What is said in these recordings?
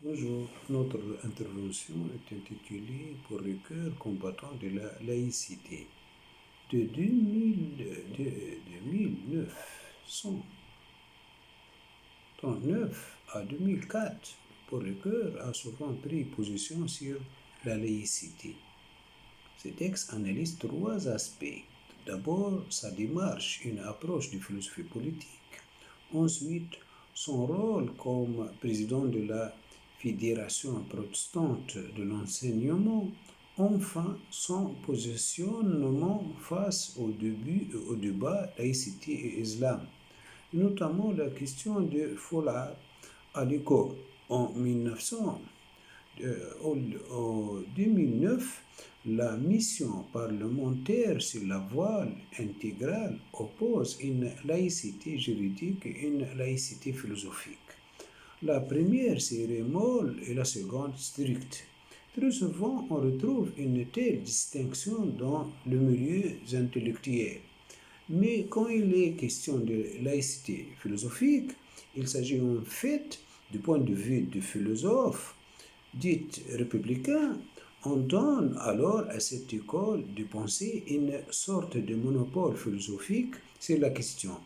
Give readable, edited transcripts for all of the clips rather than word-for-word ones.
Bonjour, notre intervention est intitulée Pour le cœur combattant de la laïcité. De 1939 à 2004, Pour le cœur a souvent pris position sur la laïcité. Ce texte analyse trois aspects. D'abord, sa démarche, une approche de philosophie politique. Ensuite, son rôle comme président de la Fédération protestante de l'enseignement. Enfin, son positionnement face au débat laïcité et islam, notamment la question de foulard à l'école en 1900. En 2009, la mission parlementaire sur la voile intégrale oppose une laïcité juridique et une laïcité philosophique. La première serait molle et la seconde stricte. Très souvent, on retrouve une telle distinction dans le milieu intellectuel. Mais quand il est question de laïcité philosophique, il s'agit en fait, du point de vue du philosophe, dite républicain, on donne alors à cette école de pensée une sorte de monopole philosophique sur la question.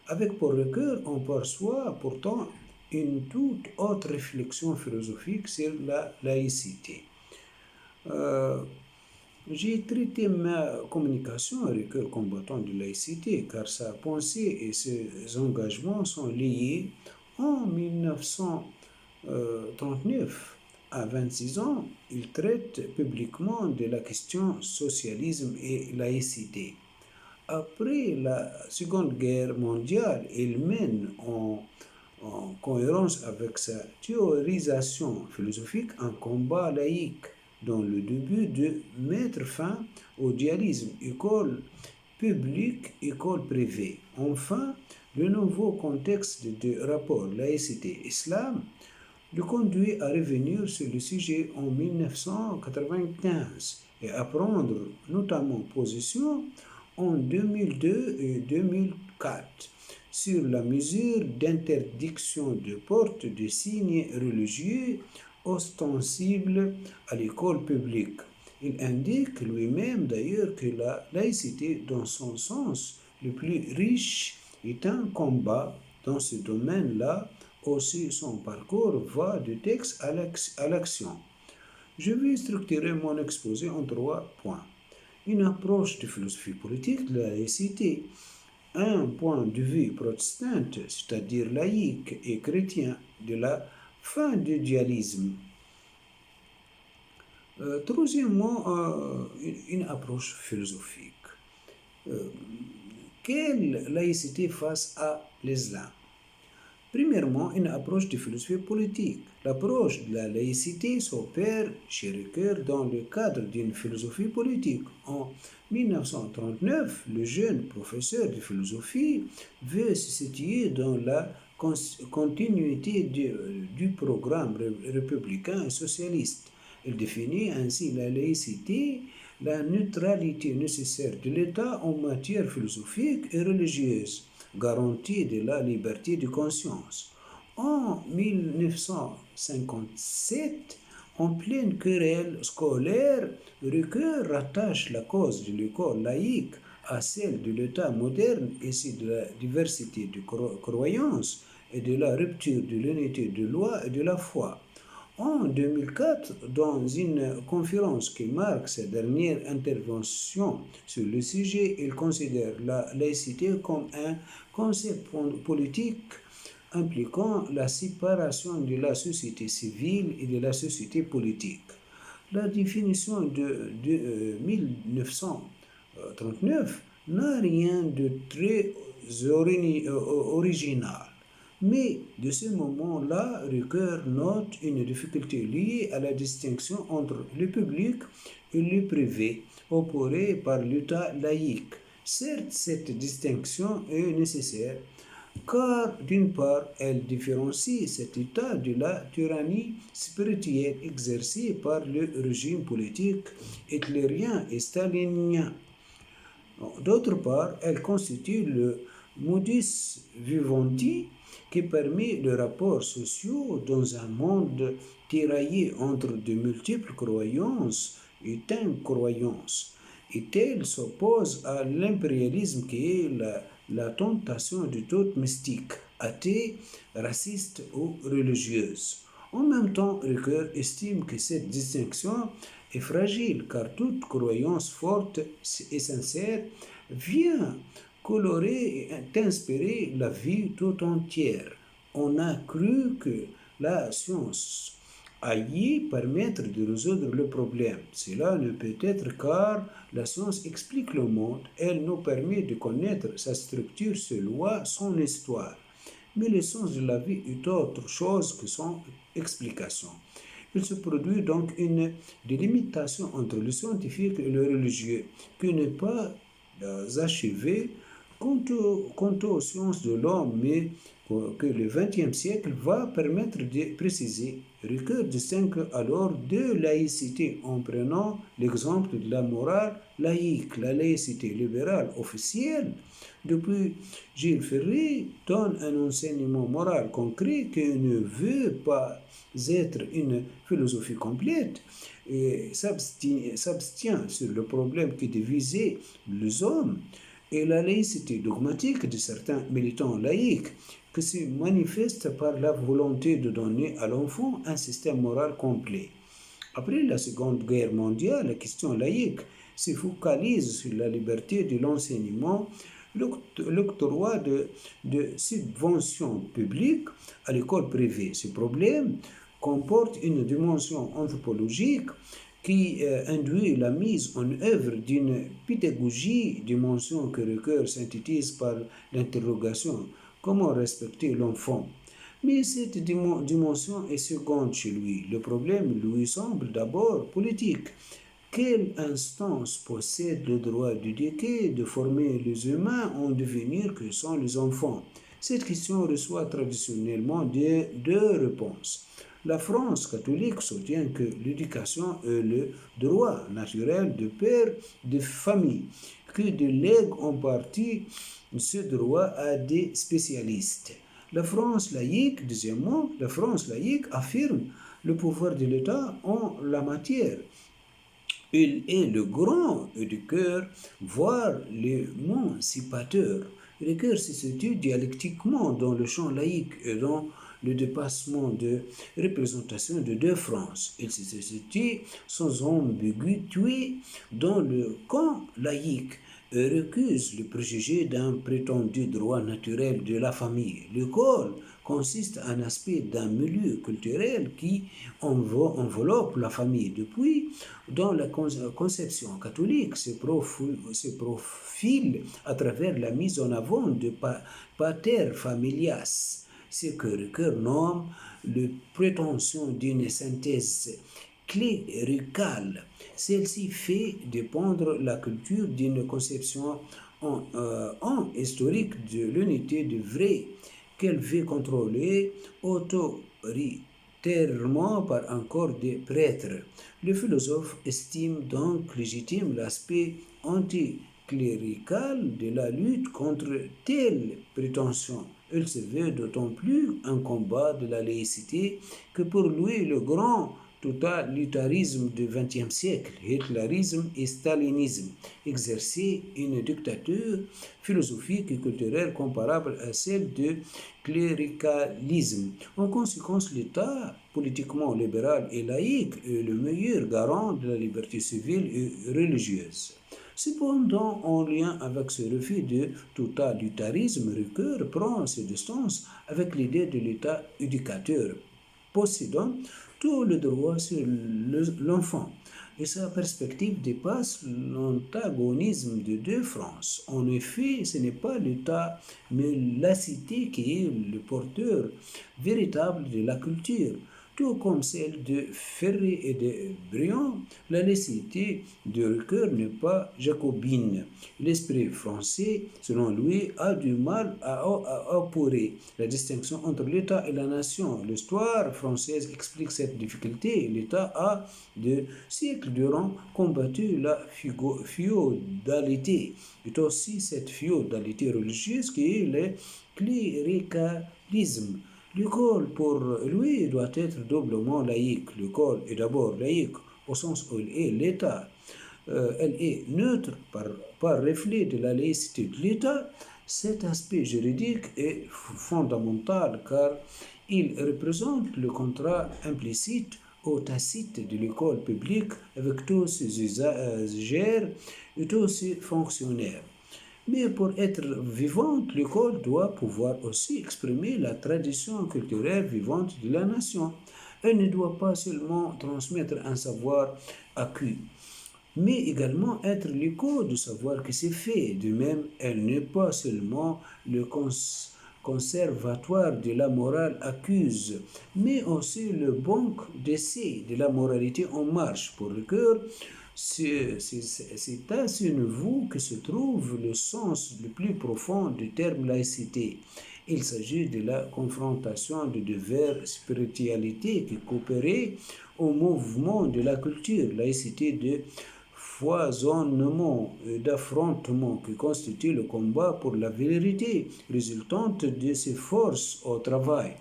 Avec pour cœur, on perçoit pourtant une toute autre réflexion philosophique sur la laïcité. Euh, j'ai traité ma communication avec le combattant de laïcité car sa pensée et ses engagements sont liés. En 1939, à 26 ans, il traite publiquement de la question socialisme et laïcité. Après la Seconde Guerre mondiale, il mène en cohérence avec sa théorisation philosophique un combat laïque dans le but de mettre fin au dualisme école publique, école privée. Enfin, le nouveau contexte de rapport laïcité-islam le conduit à revenir sur le sujet en 1995 et à prendre notamment position en 2002 et 2004 sur la mesure d'interdiction de porte de signes religieux ostensibles à l'école publique. Il indique lui-même d'ailleurs que la laïcité, dans son sens le plus riche, est un combat dans ce domaine-là. Aussi, son parcours va du texte à l'action. Je vais structurer mon exposé en trois points. Une approche de philosophie politique de la laïcité, un point de vue protestant, c'est-à-dire laïque et chrétien, de la fin du dualisme. Troisièmement, une approche philosophique. Euh, quelle laïcité face à l'islam? Premièrement, une approche de philosophie politique. L'approche de la laïcité s'opère chez Ricoeur dans le cadre d'une philosophie politique. En 1939, le jeune professeur de philosophie veut se situer dans la continuité du programme républicain et socialiste. Il définit ainsi la laïcité, la neutralité nécessaire de l'État en matière philosophique et religieuse, garantie de la liberté de conscience. En 1957, en pleine querelle scolaire, Ricoeur rattache la cause de l'école laïque à celle de l'État moderne, issue de la diversité de croyances et de la rupture de l'unité de loi et de la foi. En 2004, dans une conférence qui marque sa dernière intervention sur le sujet, il considère la laïcité comme un concept politique impliquant la séparation de la société civile et de la société politique. La définition de 1939 n'a rien de très original. Mais de ce moment-là, Ricoeur note une difficulté liée à la distinction entre le public et le privé opérée par l'État laïque. Certes, cette distinction est nécessaire car, d'une part, elle différencie cet État de la tyrannie spirituelle exercée par le régime politique hitlérien et stalinien. D'autre part, elle constitue le modus vivendi qui permet les rapports sociaux dans un monde tiraillé entre de multiples croyances et incroyances. Et elle s'oppose à l'impérialisme qui est la tentation de toute mystique, athée, raciste ou religieuse. En même temps, Ricoeur estime que cette distinction est fragile car toute croyance forte et sincère vient colorer et inspirer la vie tout entière. On a cru que la science allait permettre de résoudre le problème. Cela ne peut être car la science explique le monde, elle nous permet de connaître sa structure, ses lois, son histoire. Mais le sens de la vie est autre chose que son explication. Il se produit donc une délimitation entre le scientifique et le religieux qui n'est pas achevée quant aux sciences de l'homme, mais que le XXe siècle va permettre de préciser. Ricoeur distingue alors deux laïcités en prenant l'exemple de la morale laïque. La laïcité libérale officielle, depuis Gilles Ferry, donne un enseignement moral concret qui ne veut pas être une philosophie complète et s'abstient sur le problème qui divisait les hommes et la laïcité dogmatique de certains militants laïcs qui se manifeste par la volonté de donner à l'enfant un système moral complet. Après la Seconde Guerre mondiale, la question laïque se focalise sur la liberté de l'enseignement, l'octroi de subventions publiques à l'école privée. Ce problème comporte une dimension anthropologique qui induit la mise en œuvre d'une pédagogie, dimension que Ricoeur synthétise par l'interrogation comment respecter l'enfant. Mais cette dimension est seconde chez lui. Le problème lui semble d'abord politique. Quelle instance possède le droit d'éduquer, de former les humains en devenir que sont les enfants? Cette question reçoit traditionnellement deux réponses. La France catholique soutient que l'éducation est le droit naturel de père de famille, qui délègue en partie ce droit à des spécialistes. La France laïque, deuxièmement, la France laïque affirme le pouvoir de l'État en la matière. Il est le grand éducateur, voire l'émancipateur. Ricoeur se situe dialectiquement dans le champ laïque et dans le dépassement de représentation de deux France. Il se situe sans ambiguïté dans le camp laïque et recuse le préjugé d'un prétendu droit naturel de la famille. L'école consiste en un aspect d'un milieu culturel qui enveloppe la famille. Depuis, dans la conception catholique, se profile à travers la mise en avant de pater familias, ce que Ricoeur nomme la prétention d'une synthèse cléricale. Celle-ci fait dépendre la culture d'une conception historique de l'unité de vrai qu'elle veut contrôler autoritairement par un corps de prêtres. Le philosophe estime donc légitime l'aspect anticlérical de la lutte contre telle prétention. Il se veut d'autant plus un combat de la laïcité que pour lui le grand totalitarisme du XXe siècle, hitlérisme et stalinisme, exerçait une dictature philosophique et culturelle comparable à celle du cléricalisme. En conséquence, l'État politiquement libéral et laïque est le meilleur garant de la liberté civile et religieuse. Cependant, en lien avec ce refus de totalitarisme, Ricoeur prend ses distances avec l'idée de l'État éducateur, possédant tout le droit sur l'enfant. Et sa perspective dépasse l'antagonisme de deux France. En effet, ce n'est pas l'État, mais la cité qui est le porteur véritable de la culture. Tout comme celle de Ferry et de Briand, la laïcité de Ricoeur n'est pas jacobine. L'esprit français, selon lui, a du mal à opérer la distinction entre l'État et la nation. L'histoire française explique cette difficulté. L'État a, de siècles durant, combattu la féodalité. C'est aussi cette féodalité religieuse qui cléricalisme. L'école, pour lui, doit être doublement laïque. L'école est d'abord laïque au sens où elle est l'État. Elle est neutre par reflet de la laïcité de l'État. Cet aspect juridique est fondamental car il représente le contrat implicite ou tacite de l'école publique avec tous ses usagers et tous ses fonctionnaires. Mais pour être vivante, l'école doit pouvoir aussi exprimer la tradition culturelle vivante de la nation. Elle ne doit pas seulement transmettre un savoir acquis, mais également être l'écho du savoir qui s'est fait. De même, elle n'est pas seulement le conservatoire de la morale accuse, mais aussi le banc d'essai de la moralité en marche. Pour le cœur, c'est à ce niveau que se trouve le sens le plus profond du terme laïcité. Il s'agit de la confrontation de deux spiritualités qui coopéraient au mouvement de la culture, laïcité de foisonnement et d'affrontement qui constitue le combat pour la vérité résultante de ces forces au travail.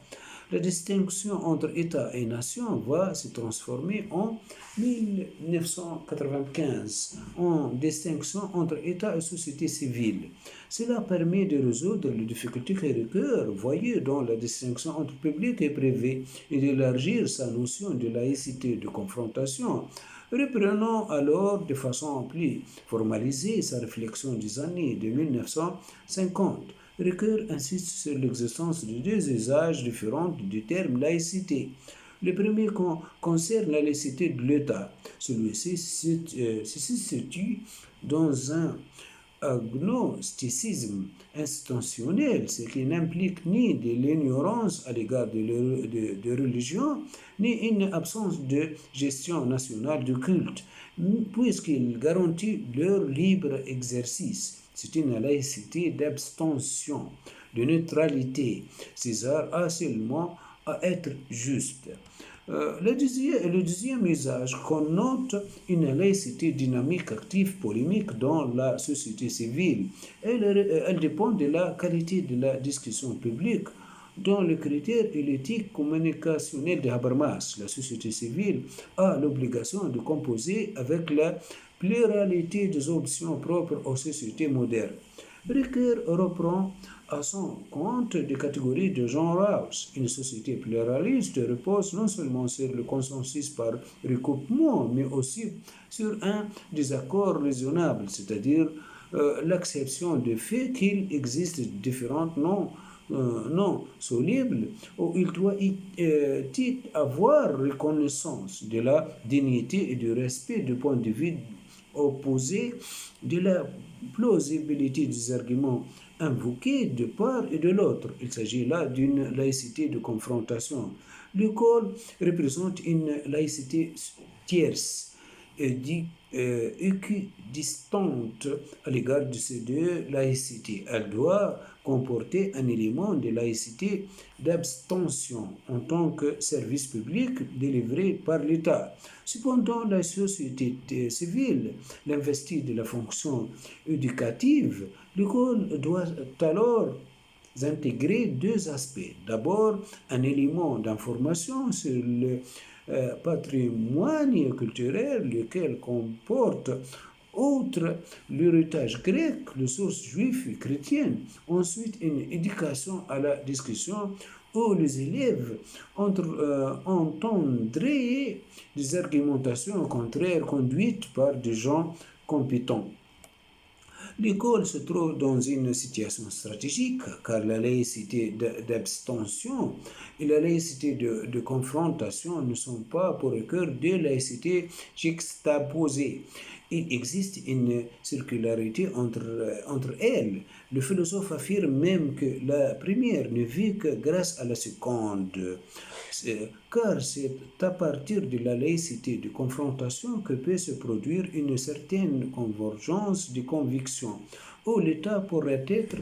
La distinction entre État et nation va se transformer en 1995 en distinction entre État et société civile. Cela permet de résoudre les difficultés que Ricoeur voyait dans la distinction entre public et privé et d'élargir sa notion de laïcité de confrontation. Reprenons alors de façon plus formalisée sa réflexion des années de 1950. Ricoeur insiste sur l'existence de deux usages différents du terme laïcité. Le premier concerne la laïcité de l'État. Celui-ci se situe dans un agnosticisme institutionnel, ce qui n'implique ni de l'ignorance à l'égard de religion, ni une absence de gestion nationale du culte, puisqu'il garantit leur libre exercice. C'est une laïcité d'abstention, de neutralité. César a seulement à être juste. Le deuxième usage connote une laïcité dynamique, active, polémique dans la société civile. Elle dépend de la qualité de la discussion publique, dont le critère et l'éthique communicationnelle de Habermas. La société civile a l'obligation de composer avec la pluralité des options propres aux sociétés modernes. Ricoeur reprend à son compte des catégories de Jean Rawls. Une société pluraliste repose non seulement sur le consensus par recoupement, mais aussi sur un désaccord raisonnable, c'est-à-dire l'acception du fait qu'il existe différentes non solubles, où il doit y avoir reconnaissance de la dignité et du respect du point de vue opposé, de la plausibilité des arguments invoqués de part et de l'autre. Il s'agit là d'une laïcité de confrontation. L'école représente une laïcité tierce, équidistante à l'égard de ces deux laïcités. Elle doit comporter un élément de laïcité d'abstention en tant que service public délivré par l'État. Cependant, la société civile, l'investie de la fonction éducative, l'école doit alors intégrer deux aspects. D'abord, un élément d'information sur le patrimoine culturel, lequel comporte, outre l'héritage grec, les sources juives et chrétiennes. Ensuite, une éducation à la discussion où les élèves entendraient des argumentations contraires conduites par des gens compétents. L'école se trouve dans une situation stratégique car la laïcité d'abstention et la laïcité de confrontation ne sont pas pour le cœur de laïcité juxtaposée. Il existe une circularité entre elles. Le philosophe affirme même que la première ne vit que grâce à la seconde, car c'est à partir de la laïcité de confrontation que peut se produire une certaine convergence de convictions, où l'État pourrait être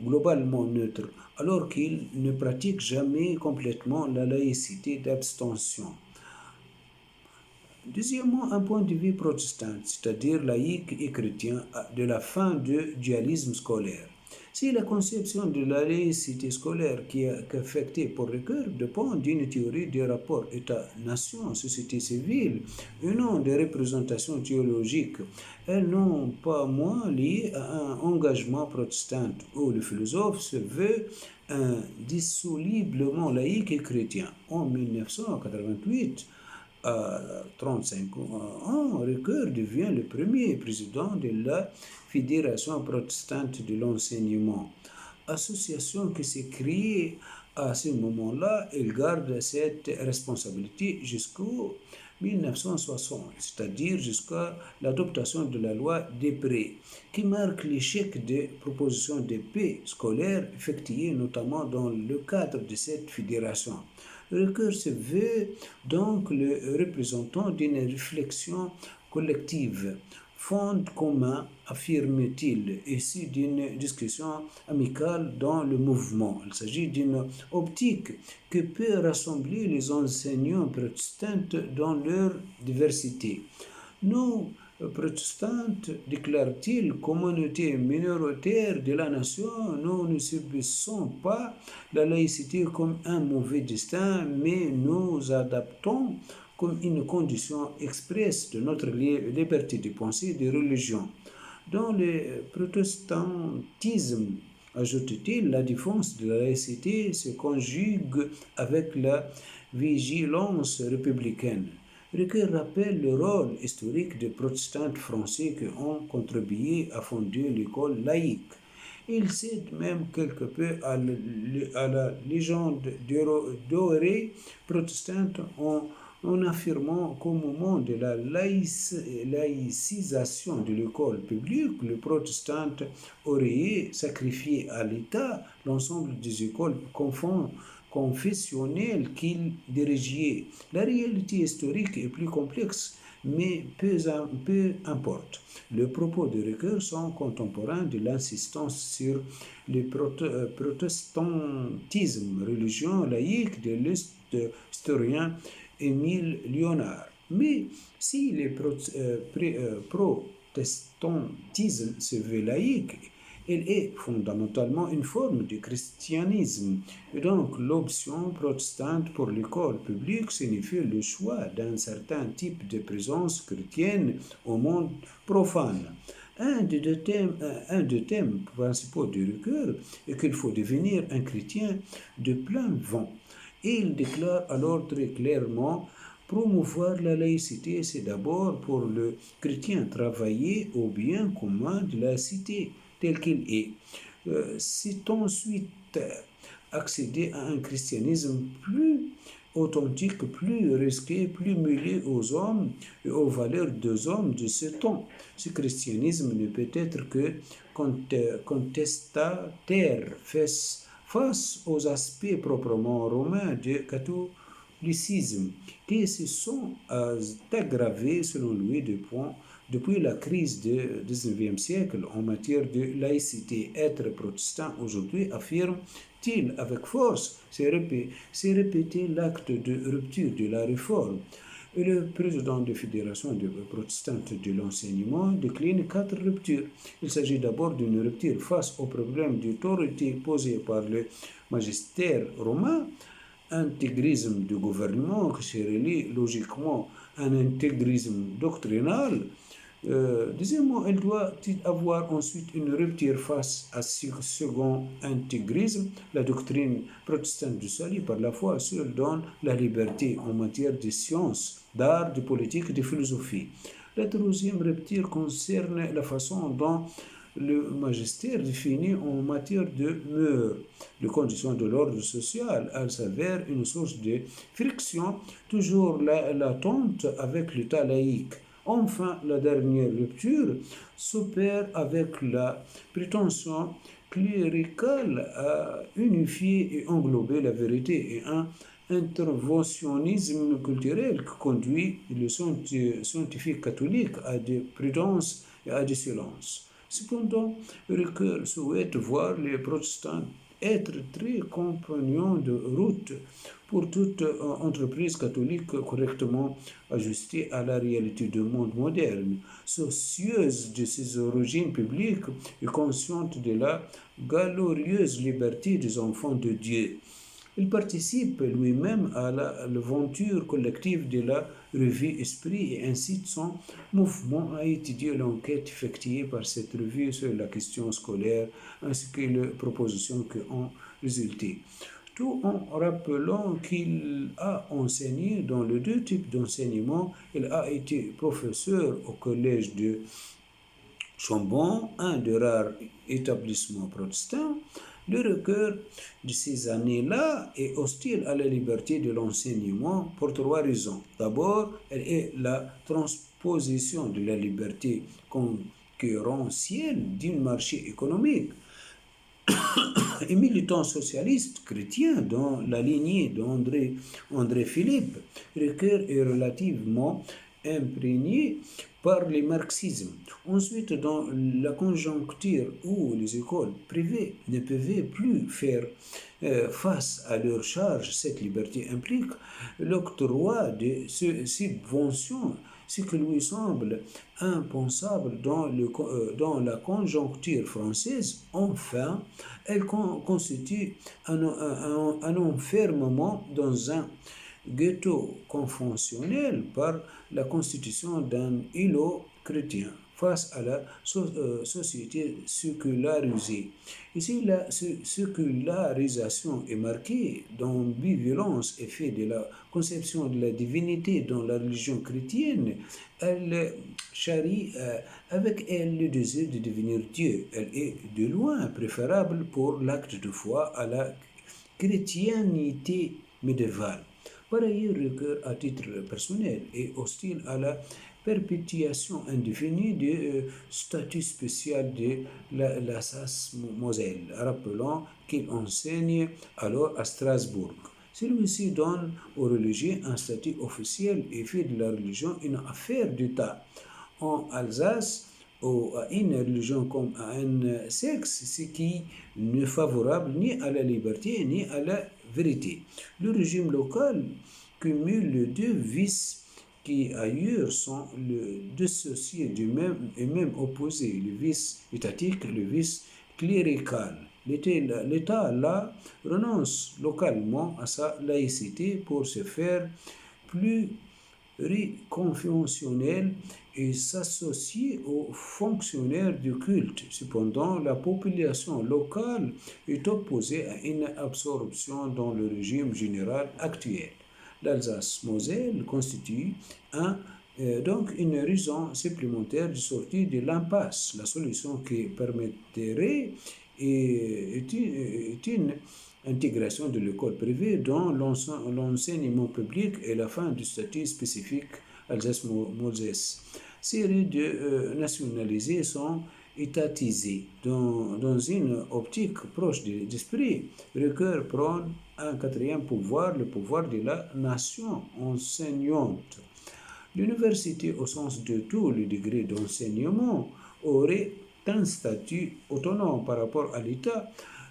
globalement neutre, alors qu'il ne pratique jamais complètement la laïcité d'abstention. Deuxièmement, un point de vue protestant, c'est-à-dire laïque et chrétien, de la fin du dualisme scolaire. Si la conception de la laïcité scolaire qu'affectée pour le cœur dépend d'une théorie des rapports État-nation, société civile, et non des représentations théologiques, elles n'ont pas moins lié à un engagement protestant où le philosophe se veut indissolublement laïque et chrétien. En 1988, à 35 ans, Ricoeur devient le premier président de la Fédération protestante de l'enseignement, association qui s'est créée à ce moment-là. Il garde cette responsabilité jusqu'au 1960, c'est-à-dire jusqu'à l'adoption de la loi Després, qui marque l'échec des propositions de paix scolaires effectuées notamment dans le cadre de cette fédération. Ricoeur se veut donc le représentant d'une réflexion collective, fond commun, affirme-t-il, issu d'une discussion amicale dans le mouvement. Il s'agit d'une optique qui peut rassembler les enseignants protestants dans leur diversité. Nous, protestantes, déclare-t-il, communauté minoritaire de la nation, nous ne subissons pas la laïcité comme un mauvais destin, mais nous adaptons comme une condition expresse de notre liberté de pensée et de religion. Dans le protestantisme, ajoute-t-il, la défense de la laïcité se conjugue avec la vigilance républicaine. Ricoeur rappelle le rôle historique des protestants français qui ont contribué à fonder l'école laïque. Il cède même quelque peu à la légende dorée protestante en affirmant qu'au moment de la laïcisation de l'école publique, les protestants auraient sacrifié à l'État l'ensemble des écoles confessionnelles qu'ils dirigeaient. La réalité historique est plus complexe, mais peu importe. Les propos de Ricoeur sont contemporains de l'insistance sur le protestantisme, religion laïque de l'historien Émile Léonard. Mais si le protestantisme se veut laïque, il est fondamentalement une forme de christianisme. Et donc, l'option protestante pour l'école publique signifie le choix d'un certain type de présence chrétienne au monde profane. Un des thèmes principaux de Ricoeur est qu'il faut devenir un chrétien de plein vent. Et il déclare alors très clairement: promouvoir la laïcité, c'est d'abord pour le chrétien travailler au bien commun de la cité tel qu'il est. C'est ensuite accéder à un christianisme plus authentique, plus risqué, plus mêlé aux hommes et aux valeurs des hommes de ce temps. Ce christianisme ne peut être que contestataire face aux aspects proprement romains du catholicisme, qui se sont aggravés, selon lui, depuis la crise du XIXe siècle en matière de laïcité. Être protestant aujourd'hui, affirme-t-il avec force, c'est répéter l'acte de rupture de la réforme. Et le président de la Fédération protestante de l'enseignement décline 4 ruptures. Il s'agit d'abord d'une rupture face au problème d'autorité posé par le magistère romain, intégrisme du gouvernement qui se relie logiquement à un intégrisme doctrinal. Deuxièmement, elle doit avoir ensuite une rupture face à ce second intégrisme. La doctrine protestante du salut par la foi seule donne la liberté en matière de sciences, d'art, de politique et de philosophie. La troisième rupture concerne la façon dont le magistère définit en matière de mœurs, les conditions de l'ordre social. Elle s'avère une source de friction toujours latente avec l'État laïque. Enfin, la dernière rupture s'opère avec la prétention cléricale à unifier et englober la vérité et un interventionnisme culturel qui conduit les scientifiques catholiques à des prudences et à des silences. Cependant, Ricoeur souhaite voir les protestants être très compagnons de route pour toute entreprise catholique correctement ajustée à la réalité du monde moderne, soucieuse de ses origines publiques et consciente de la glorieuse liberté des enfants de Dieu. Il participe lui-même à l'aventure collective de la revue Esprit et incite son mouvement à étudier l'enquête effectuée par cette revue sur la question scolaire ainsi que les propositions qui ont résulté. Tout en rappelant qu'il a enseigné dans les deux types d'enseignement. Il a été professeur au collège de Chambon, un des rares établissements protestants. Le recueil de ces années-là est hostile à la liberté de l'enseignement pour trois raisons. D'abord, elle est la transposition de la liberté concurrentielle d'un marché économique. Un militant socialiste chrétien dans la lignée d'André Philippe, Ricoeur est relativement imprégné par le marxisme. Ensuite, dans la conjoncture où les écoles privées ne pouvaient plus faire face à leurs charges, cette liberté implique l'octroi de subventions, ce qui lui semble impensable dans la conjoncture française. Enfin, elle constitue un enfermement dans un ghetto conventionnel par la constitution d'un îlot chrétien face à la société sécularisée. Ici, la sécularisation est marquée d'ambivalence et fait de la conception de la divinité dans la religion chrétienne. Elle charrie avec elle le désir de devenir Dieu. Elle est de loin préférable pour l'acte de foi à la chrétienté médiévale. Par ailleurs, Ricoeur, à titre personnel, est hostile à la perpétuation indéfinie du statut spécial de l'Alsace-Moselle, rappelant qu'il enseigne alors à Strasbourg. Celui-ci donne aux religieux un statut officiel et fait de la religion une affaire d'État. En Alsace, à une religion comme à un sexe, ce qui n'est favorable ni à la liberté ni à la vérité. Le régime local cumule les deux vices qui ailleurs sont dissociés du même et même opposés, le vice étatique et le vice clérical. L'État là renonce localement à sa laïcité pour se faire plus conventionnel et s'associer aux fonctionnaires du culte. Cependant, la population locale est opposée à une absorption dans le régime général actuel. L'Alsace-Moselle constitue donc une raison supplémentaire de sortie de l'impasse. La solution qui permettrait est une intégration de l'école privée dans l'enseignement public et la fin du statut spécifique Alsace-Moselle. Série de nationalisés sont étatisés. Dans une optique proche d'esprit, Ricoeur prône un quatrième pouvoir, le pouvoir de la nation enseignante. L'université, au sens de tous les degrés d'enseignement, aurait un statut autonome par rapport à l'État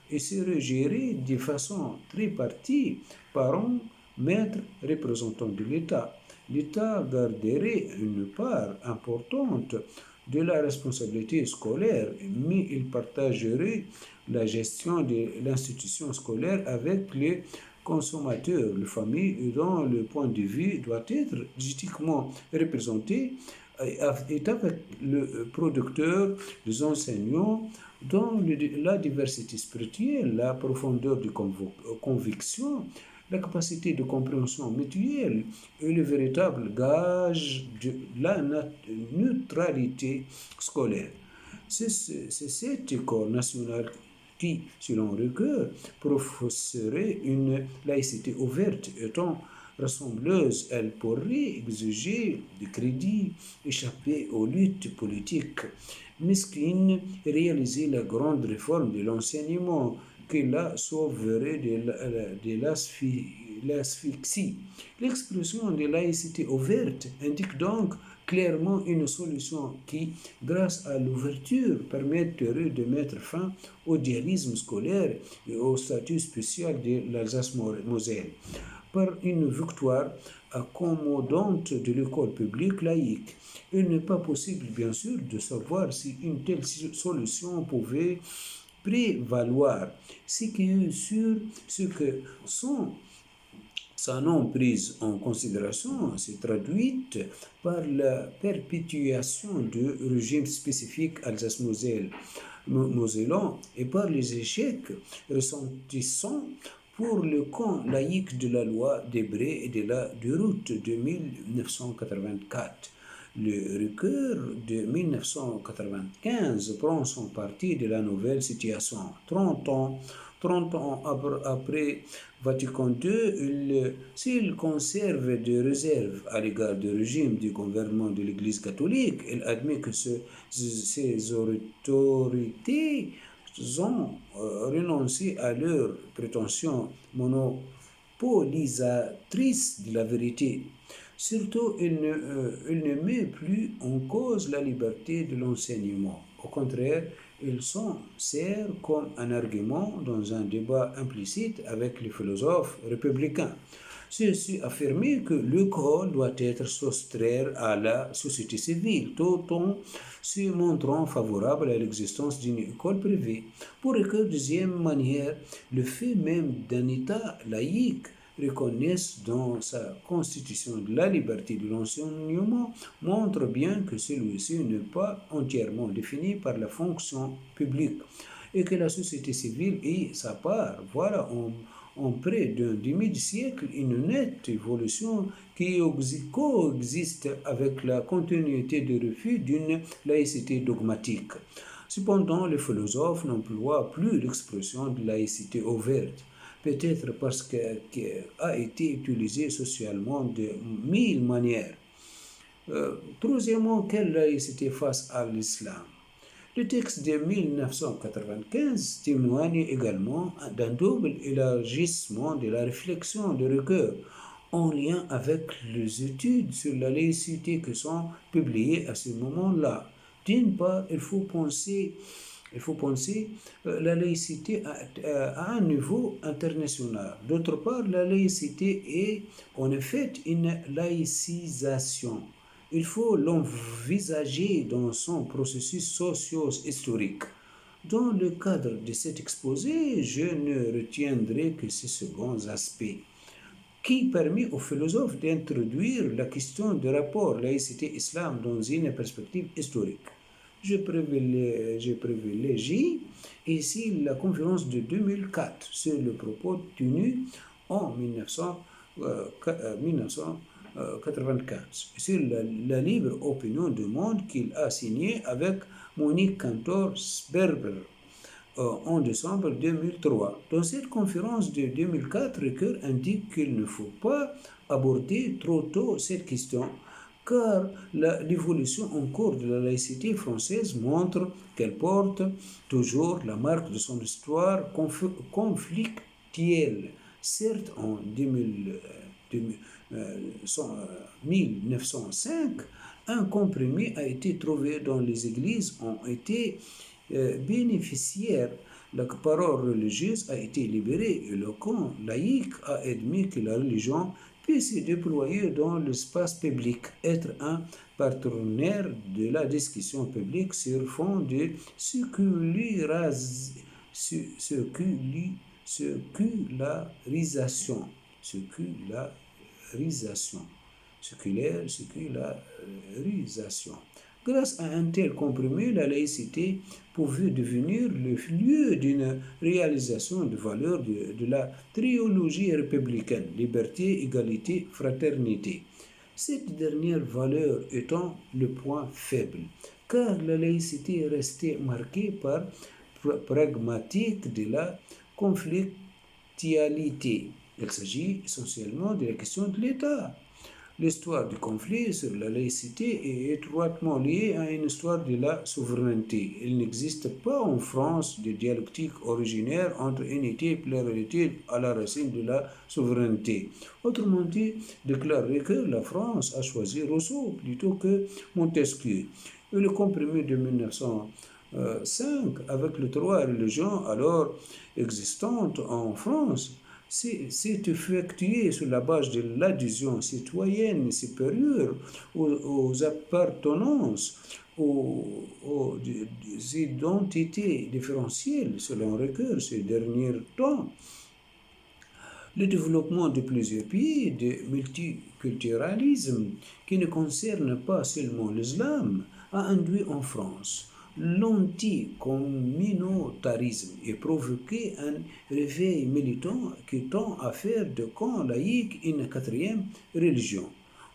et serait gérée de façon tripartite par un maître représentant de l'État. L'État garderait une part importante de la responsabilité scolaire, mais il partagerait la gestion de l'institution scolaire avec les consommateurs, les familles dont le point de vue doit être légitimement représenté est avec le producteur, les enseignants, dont la diversité spirituelle, la profondeur de conviction, la capacité de compréhension mutuelle est le véritable gage de la neutralité scolaire. C'est cette école nationale qui, selon Ricoeur, professerait une laïcité ouverte étant rassembleuse. Elle pourrait exiger du crédit, échapper aux luttes politiques mesquines et réaliser la grande réforme de l'enseignement qui la sauverait de l'asphyxie. L'expression de laïcité ouverte indique donc clairement une solution qui, grâce à l'ouverture, permettrait de mettre fin au dualisme scolaire et au statut spécial de l'Alsace-Moselle. par une victoire accommodante de l'école publique laïque. Il n'est pas possible, bien sûr, de savoir si une telle solution pouvait prévaloir. Ce qui est sûr, c'est que sa non prise en considération s'est traduite par la perpétuation de régimes spécifiques Alsace-Moselle-Mosellan et par les échecs ressentissants pour le camp laïque de la loi d'Hébré et de la Déroute de 1984. Le recueil de 1995 prend son parti de la nouvelle situation. 30 ans après Vatican II, s'il conserve des réserves à l'égard du régime du gouvernement de l'Église catholique, il admet que ces autorités ont renoncé à leurs prétentions monopolisatrices de la vérité. Surtout, il ne met plus en cause la liberté de l'enseignement. Au contraire, il s'en sert comme un argument dans un débat implicite avec les philosophes républicains. Ceux-ci affirmaient que l'école doit être soustraite à la société civile, tout en se montrant favorable à l'existence d'une école privée. Pour que, deuxième manière, le fait même d'un État laïque reconnaisse dans sa constitution la liberté de l'enseignement montre bien que celui-ci n'est pas entièrement défini par la fonction publique et que la société civile ait sa part. Voilà en près d'un demi-siècle une nette évolution qui coexiste avec la continuité de refus d'une laïcité dogmatique. Cependant, les philosophes n'emploient plus l'expression de laïcité ouverte, peut-être parce qu'elle a été utilisée socialement de mille manières. Troisièmement, quelle laïcité face à l'islam? Le texte de 1995 témoigne également d'un double élargissement de la réflexion de recueil en lien avec les études sur la laïcité qui sont publiées à ce moment-là. D'une part, il faut penser la laïcité à un niveau international. D'autre part, la laïcité est en effet une laïcisation. Il faut l'envisager dans son processus socio-historique. Dans le cadre de cet exposé, je ne retiendrai que ces seconds aspects qui permet aux philosophes d'introduire la question du rapport laïcité-islam dans une perspective historique. Je privilégie ici la conférence de 2004 sur le propos tenu en 1995 sur la libre opinion du monde qu'il a signé avec Monique Cantor-Sperber en décembre 2003. Dans cette conférence de 2004, Ricoeur indique qu'il ne faut pas aborder trop tôt cette question, car l'évolution en cours de la laïcité française montre qu'elle porte toujours la marque de son histoire conflictuelle. Certes, en 1905, un compromis a été trouvé dont les églises ont été bénéficiaires. La parole religieuse a été libérée et le camp laïque a admis que la religion puisse se déployer dans l'espace public, être un partenaire de la discussion publique sur fond de sécularisation. Grâce à un tel compromis, la laïcité pouvait devenir le lieu d'une réalisation de valeurs de la théologie républicaine, liberté, égalité, fraternité. Cette dernière valeur étant le point faible, car la laïcité est restée marquée par pragmatique de la conflictualité. Il s'agit essentiellement de la question de l'État. L'histoire du conflit sur la laïcité est étroitement liée à une histoire de la souveraineté. Il n'existe pas en France de dialectique originaire entre unité et pluralité à la racine de la souveraineté. Autrement dit, déclarer que la France a choisi Rousseau plutôt que Montesquieu. Et le compromis de 1905 avec les trois religions alors existantes en France C'est effectué sur la base de l'adhésion citoyenne supérieure aux appartenances, aux identités différentielles selon Ricoeur ces derniers temps. Le développement de plusieurs pays de multiculturalisme qui ne concerne pas seulement l'islam a induit en France l'anticommunautarisme et provoqué un réveil militant qui tend à faire de camp laïque une quatrième religion,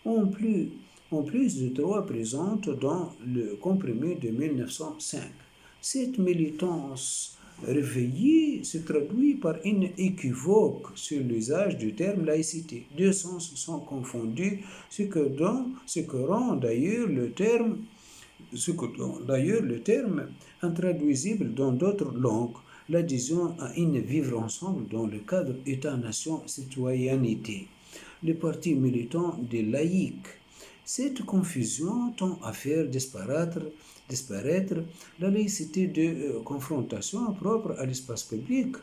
en plus, en plus de trois présentes dans le compromis de 1905. Cette militance réveillée se traduit par une équivoque sur l'usage du terme laïcité. Deux sens sont confondus, ce que rend d'ailleurs le terme intraduisible dans d'autres langues, l'adhésion à une vivre ensemble dans le cadre État-nation-citoyenneté. Les partis militants des laïcs. Cette confusion tend à faire disparaître la laïcité de confrontation propre à l'espace public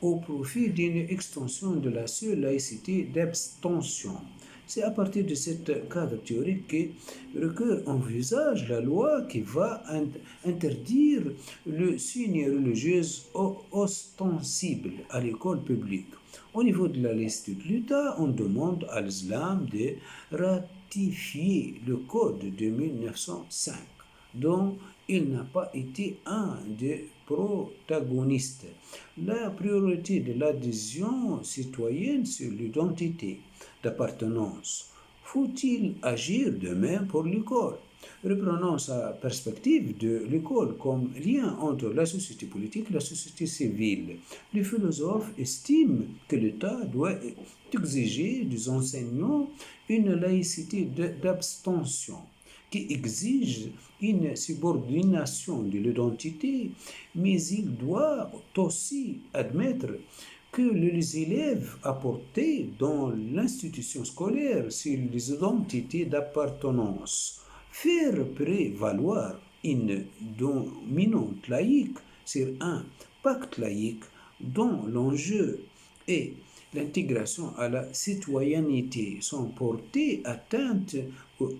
au profit d'une extension de la seule laïcité d'abstention. C'est à partir de ce cadre théorique que Ricoeur envisage la loi qui va interdire le signe religieux ostensible à l'école publique. Au niveau de la laïcité de l'État, on demande à l'islam de ratifier le code de 1905, dont il n'a pas été un des protagonistes. La priorité de l'adhésion citoyenne sur l'identité d'appartenance. Faut-il agir de même pour l'école? Reprenons sa perspective de l'école comme lien entre la société politique et la société civile. Les philosophes estiment que l'État doit exiger des enseignants une laïcité d'abstention qui exige une subordination de l'identité, mais il doit aussi admettre que les élèves apportés dans l'institution scolaire sur les identités d'appartenance. Faire prévaloir une dominante laïque sur un pacte laïque dont l'enjeu est l'intégration à la citoyenneté sans porter atteinte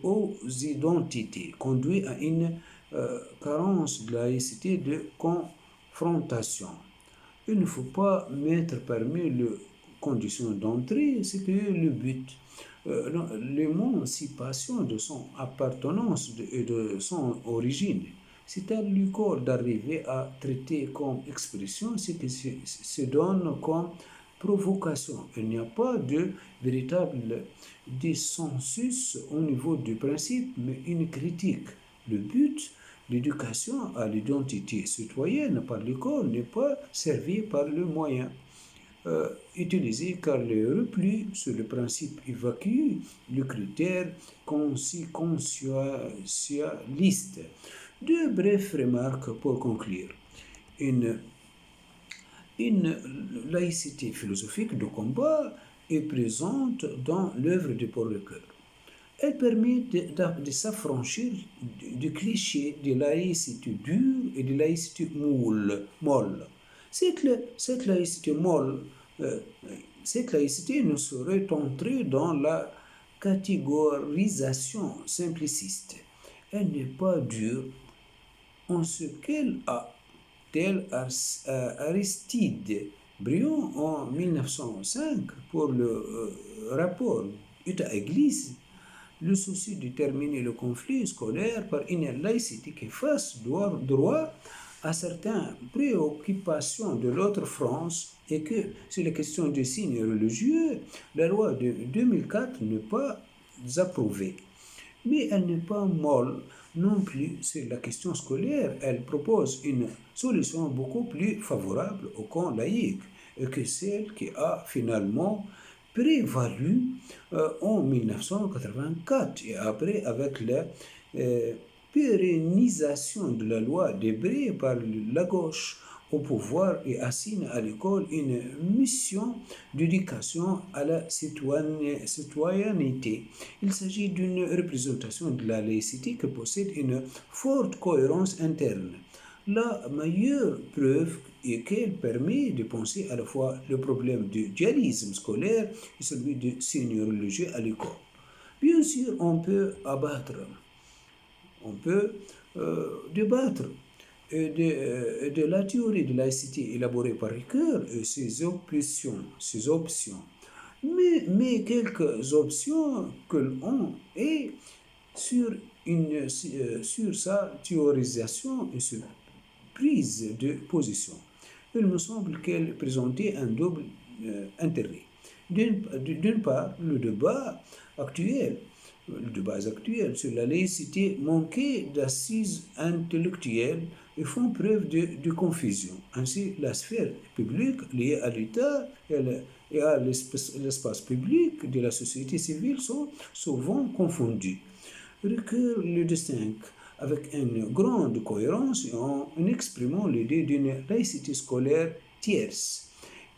aux identités conduit à une carence de laïcité de confrontation. Il ne faut pas mettre parmi les conditions d'entrée, c'est que le but, l'émancipation de son appartenance et de son origine. C'est à l'école d'arriver à traiter comme expression ce qui se donne comme provocation. Il n'y a pas de véritable dissensus au niveau du principe, mais une critique. Le but, l'éducation à l'identité citoyenne par l'école n'est pas servie par le moyen utilisé car le repli sur le principe évacue le critère consciencialiste. Deux brèves remarques pour conclure. Une Une laïcité philosophique de combat est présente dans l'œuvre de Paul Ricoeur. Elle permet de s'affranchir du cliché de laïcité dure et de laïcité molle. Cette laïcité molle, euh, cette laïcité ne saurait entrer dans la catégorisation simpliciste. Elle n'est pas dure en ce qu'elle a, tel Aristide Briand en 1905 pour le rapport État-Église, le souci de terminer le conflit scolaire par une laïcité qui fasse droit à certaines préoccupations de l'autre France et que, sur les questions de signes religieux, la loi de 2004 n'est pas approuvée. Mais elle n'est pas molle non plus sur la question scolaire. Elle propose une solution beaucoup plus favorable au camp laïque que celle qui a finalement prévalu en 1984 et après avec la pérennisation de la loi Debré par la gauche au pouvoir et assigne à l'école une mission d'éducation à la citoyenneté. Il s'agit d'une représentation de la laïcité qui possède une forte cohérence interne. La meilleure preuve est qu'elle permet de penser à la fois le problème du dualisme scolaire et celui du signe religieux à l'école. Bien sûr, on peut débattre de la théorie de laïcité élaborée par Ricoeur et ses options. Mais quelques options que l'on est sur, sur sa théorisation et sur prise de position. Il me semble qu'elle présentait un double intérêt. D'une part, le débat actuel sur la laïcité manquait d'assises intellectuelles et font preuve de confusion. Ainsi, la sphère publique liée à l'État et à l'espace public de la société civile sont souvent confondues. Ricoeur le distingue avec une grande cohérence en exprimant l'idée d'une laïcité scolaire tierce.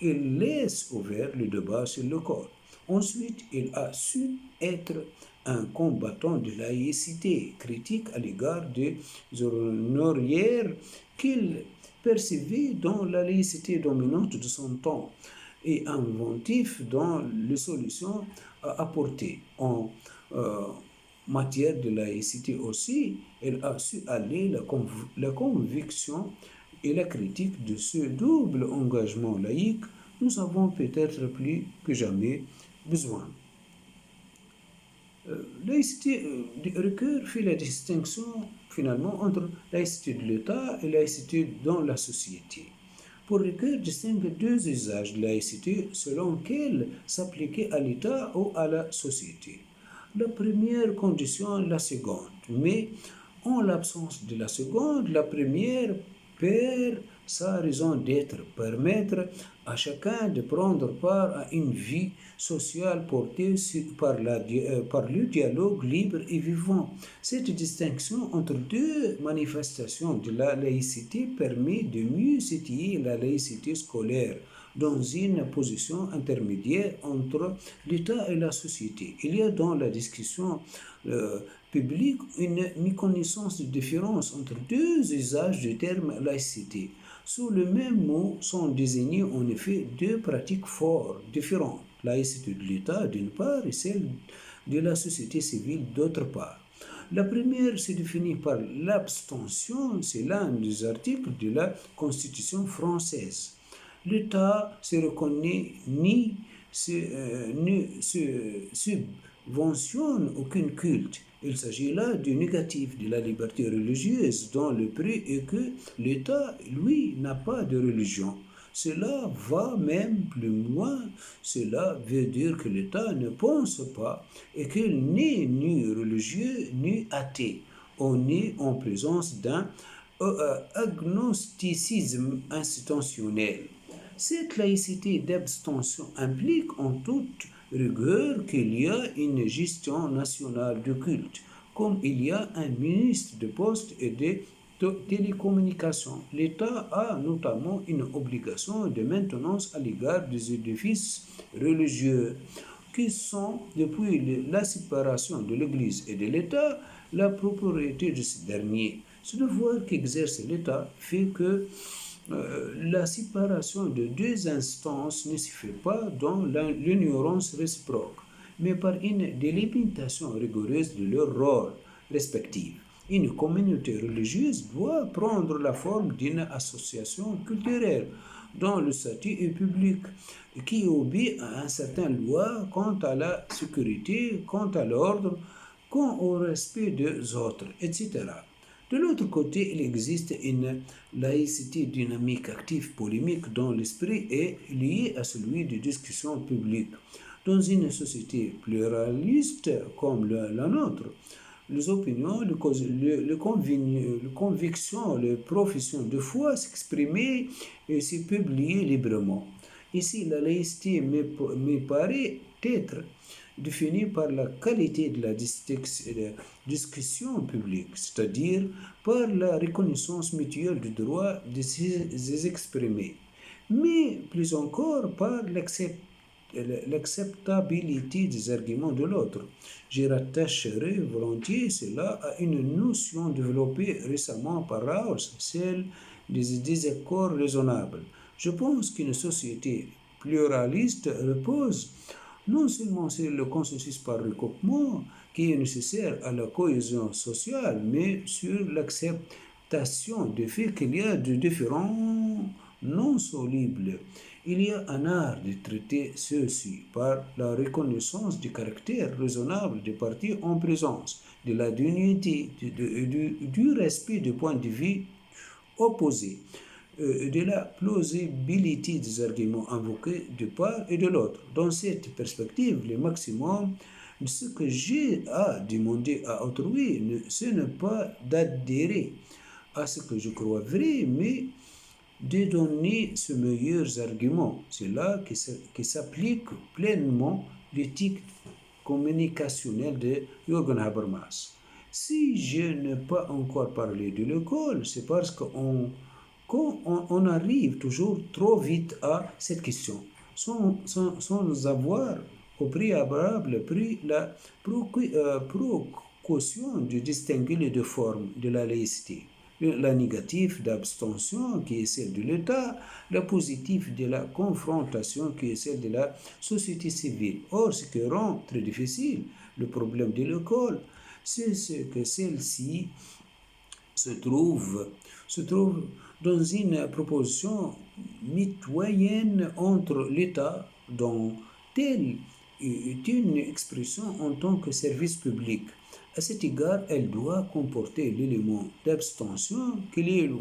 Il laisse ouvert le débat sur le corps. Ensuite, il a su être un combattant de laïcité, critique à l'égard des honoraires qu'il percevait dans la laïcité dominante de son temps et inventif dans les solutions à apporter. En matière de laïcité aussi, elle a su allier la conviction et la critique de ce double engagement laïque. Nous avons peut-être plus que jamais besoin. Laïcité de Ricoeur fait la distinction finalement entre laïcité de l'État et laïcité dans la société. Pour Ricoeur distingue deux usages de laïcité selon qu'elle s'appliquait à l'État ou à la société. La première condition, la seconde, mais en l'absence de la seconde, la première perd sa raison d'être, permettre à chacun de prendre part à une vie sociale portée par le dialogue libre et vivant. Cette distinction entre deux manifestations de la laïcité permet de mieux situer la laïcité scolaire dans une position intermédiaire entre l'État et la société. Il y a dans la discussion publique une méconnaissance de différence entre deux usages du terme laïcité. Sous le même mot sont désignées en effet deux pratiques fort différentes, laïcité de l'État d'une part et celle de la société civile d'autre part. La première se définit par l'abstention, c'est l'un des articles de la Constitution française. L'État se reconnaît ne subventionne aucun culte. Il s'agit là du négatif de la liberté religieuse dont le prix est que l'État, lui, n'a pas de religion. Cela va même plus loin. Cela veut dire que l'État ne pense pas et qu'il n'est ni religieux ni athée. On est en présence d'un agnosticisme institutionnel. Cette laïcité d'abstention implique en toute rigueur qu'il y a une gestion nationale de culte, comme il y a un ministre de Poste et de télécommunications. L'État a notamment une obligation de maintenance à l'égard des édifices religieux qui sont, depuis la séparation de l'Église et de l'État, la propriété de ce dernier. Ce devoir qu'exerce l'État fait que la séparation de deux instances ne se fait pas dans l'ignorance réciproque, mais par une délimitation rigoureuse de leurs rôles respectifs. Une communauté religieuse doit prendre la forme d'une association culturelle dont le statut est public, qui obéit à une certaine loi quant à la sécurité, quant à l'ordre, quant au respect des autres, etc. De l'autre côté, il existe une laïcité dynamique, active, polémique, dont l'esprit est lié à celui de discussion publique. Dans une société pluraliste comme la nôtre, les opinions, les convictions, les professions de foi s'exprimer et se publier librement. Ici, la laïcité me paraît être définie par la qualité de la discussion publique, c'est-à-dire par la reconnaissance mutuelle du droit de s'exprimer, mais plus encore par l'acceptabilité des arguments de l'autre. Je rattacherai volontiers cela à une notion développée récemment par Rawls, celle des désaccords raisonnables. Je pense qu'une société pluraliste repose non seulement sur le consensus par recoupement qui est nécessaire à la cohésion sociale, mais sur l'acceptation du fait qu'il y a des différents non solubles. Il y a un art de traiter ceux-ci par la reconnaissance du caractère raisonnable des parties en présence, de la dignité, du respect du point de vue opposé, de la plausibilité des arguments invoqués de part et de l'autre. Dans cette perspective, le maximum de ce que j'ai à demander à autrui, ce n'est pas d'adhérer à ce que je crois vrai, mais de donner ses meilleurs arguments. C'est là que s'applique pleinement l'éthique communicationnelle de Jürgen Habermas. Si je n'ai pas encore parlé de l'école, c'est parce qu'on arrive toujours trop vite à cette question, sans avoir au préalable pris la précaution de distinguer les deux formes de la laïcité. La négative d'abstention qui est celle de l'État, la positive de la confrontation qui est celle de la société civile. Or, ce qui rend très difficile le problème de l'école, c'est ce que celle-ci se trouve, se trouve dans une proposition mitoyenne entre l'État, dont telle est une expression en tant que service public. À cet égard, elle doit comporter l'élément d'abstention qui lui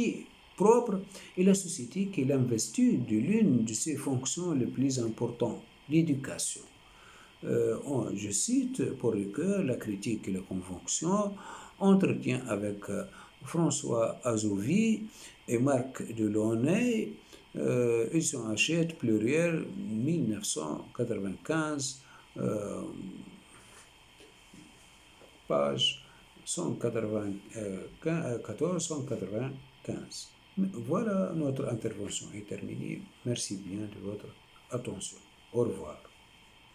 est propre et la société qui l'investit de l'une de ses fonctions les plus importantes, l'éducation. Je cite pour que la critique et la convention entretient avec François Azovi et Marc Delaunay, édition Hachette, pluriel, 1995, page 194-195. Voilà, notre intervention est terminée. Merci bien de votre attention. Au revoir.